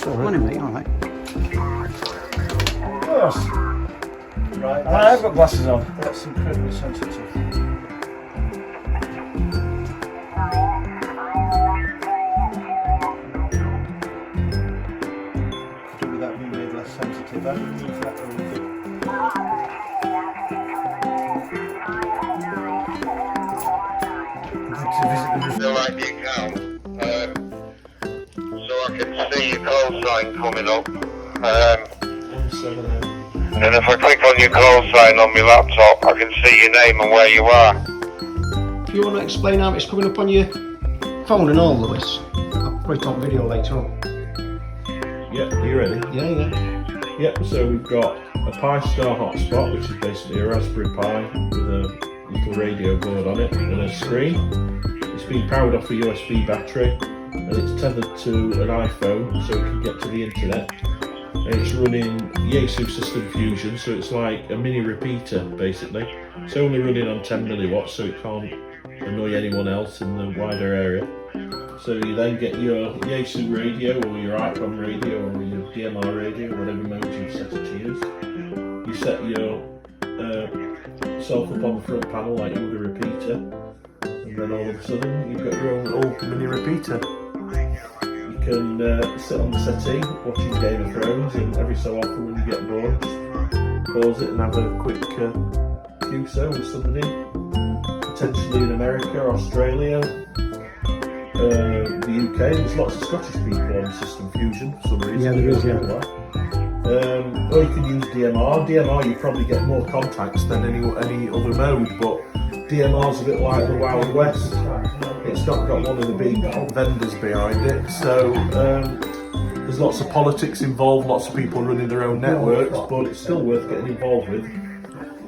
Money, mate, alright. Yes. Right, I've got glasses on. That's incredibly sensitive. Do with that being made less sensitive. I remove that over. Still like the account, so I can see your call sign coming up. And if I click on your call sign on my laptop, I can see your name and where you are. Do you want to explain how it's coming up on your phone and all, Lewis? I'll put it on video later on. Yeah, you ready? Yeah. Yep, so we've got a Pi Star hotspot, which is basically a Raspberry Pi with a little radio board on it and a screen. It's being powered off a USB battery and it's tethered to an iPhone so it can get to the internet. And it's running Yaesu System Fusion, so it's like a mini repeater basically. It's only running on 10 milliwatts, so it can't annoy anyone else in the wider area. So you then get your Yaesu radio or your Icon radio or your DMR radio, whatever mode you've set it to use. You set yourself up on the front panel like you would a repeater, and then all of a sudden you've got your own little mini repeater. You can sit on the settee watching Game of Thrones, and every so often when you get bored, just pause it and have a quick QSO with somebody, potentially in America, Australia, the UK. There's lots of Scottish people on System Fusion for some reason. Yeah, there is, yeah. Or you can use DMR. DMR, you probably get more contacts than any other mode, but DMR's a bit like the Wild West. It's not got one of the big vendors behind it, so there's lots of politics involved, lots of people running their own networks, but it's still worth getting involved with.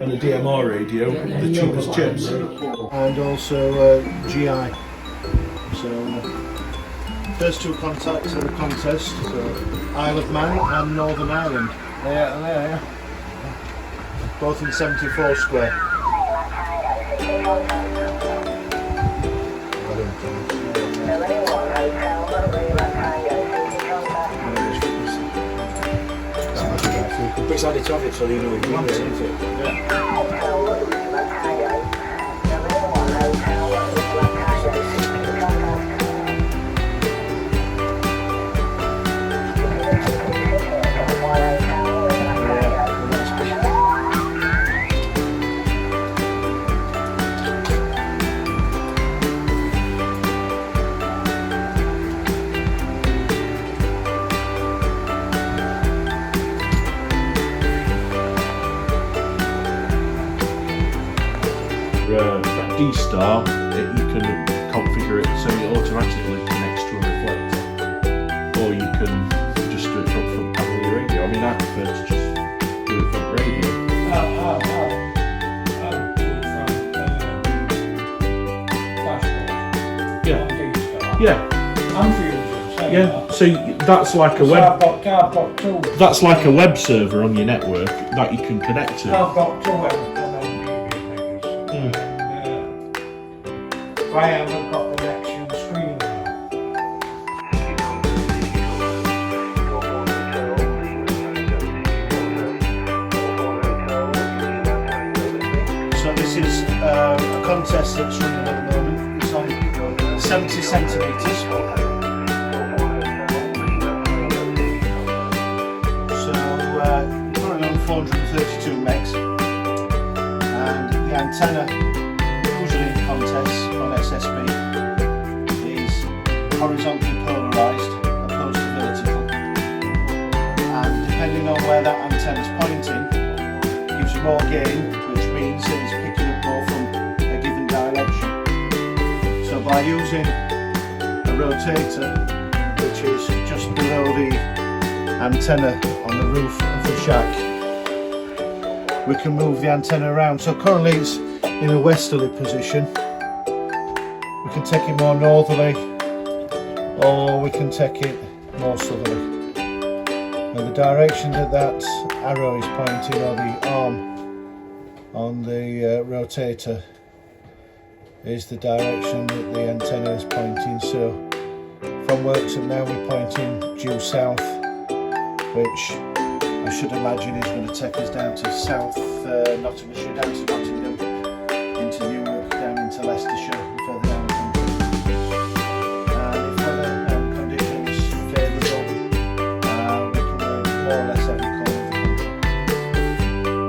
And a DMR radio, the cheapest chips. And also GI. So first two contacts of the contest, so Isle of Man and Northern Ireland. Yeah. Both in 74 square. It's added to have it so you know you want it, isn't it? D-Star, you can configure it so it automatically connects to a reflector, or you can just do it from front panel of the radio. I mean, I prefer to just do it from radio. I'll do it from flashlight. Yeah. D-Star. Yeah. I'm Fusion. Yeah. So that's like a So web. I've got two. That's like a web server on your network that you can connect to. I've got two MPV things. I haven't got the next gen screen now. So this is a contest that's running at the moment. It's on 70 centimetres. So currently on 432 megs, and the antenna usually in contests on SSB is horizontally polarised opposed to vertical, and depending on where that antenna is pointing gives you more gain, which means that it's picking up more from a given direction. So by using a rotator which is just below the antenna on the roof of the shack, we can move the antenna around. So currently it's in a westerly position. We can take it more northerly, or we can take it more southerly. Now the direction that that arrow is pointing, or the arm on the rotator, is the direction that the antenna is pointing. So from Worksop now we're pointing due south which I should imagine is going to take us down to South Nottinghamshire, down to Nottingham, into Newark, down into Leicestershire, and further down the country. And if weather conditions favourable, we can work more or less every corner of the country.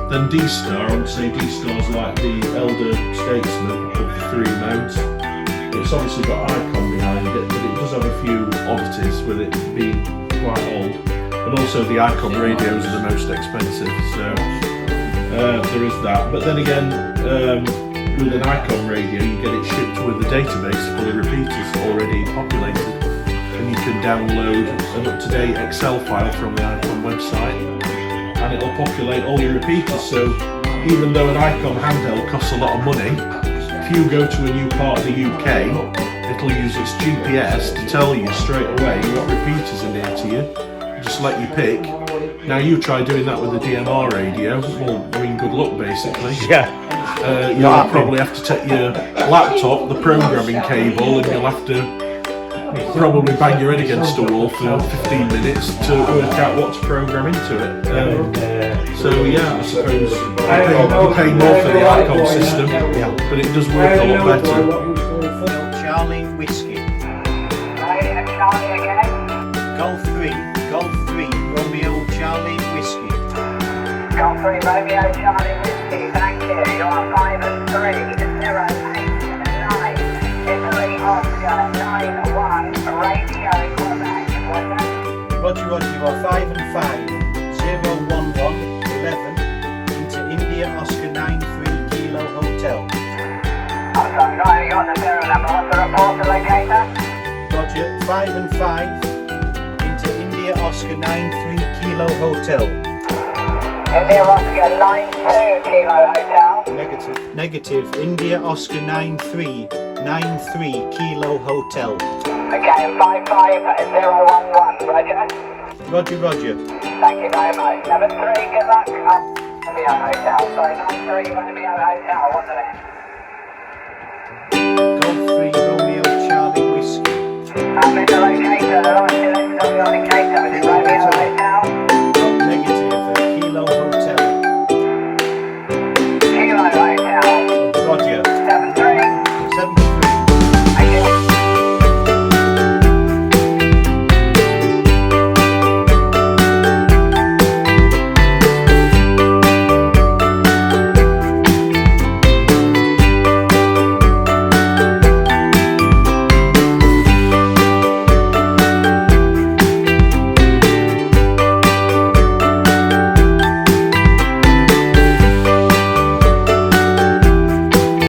Then D-Star, I would say D-Star's like the elder statesman of the three mounts. It's obviously got Icon behind it, but it does have a few oddities with it being quite old. And also the Icon radios are the most expensive, so there is that. But then again, with an Icon radio you get it shipped with a database full of repeaters already populated, and you can download an up-to-date Excel file from the Icon website and it'll populate all your repeaters. So even though an Icon handheld costs a lot of money, if you go to a new part of the UK, it'll use its GPS to tell you straight away what repeaters are near to you. Just let you pick. Now you try doing that with a DMR radio, well, I mean, good luck basically. Yeah. You'll probably have to take your laptop, the programming cable, and you'll have to probably bang your head against a wall for 15 minutes to work out what to program into it. So yeah, I suppose you pay more for the Icon system, but it does work a lot better. Charlie Whiskey. Golf 3, Romeo Charlie Whiskey. Golf 3, Romeo Charlie Whiskey, thank you. You are 5 and 3, 0, 8 and 9. Italy Oscar 9 1, radio Quebec. Roger, you are 5 and 5, 0 1 1, 11, into India Oscar 9 3 Kilo Hotel. I'm sorry, right, you got the 0 number. What's the report to locator? Roger, 5 and 5, into India Oscar 9 3 Kilo Hotel. India Oscar 9 2 Kilo Hotel. Negative, India Oscar 9 3 Kilo Hotel. Okay, 55011, Roger. Roger. Thank you very much. Number 3, good luck. Romeo Hotel, sorry, 93 Romeo Hotel, wasn't it?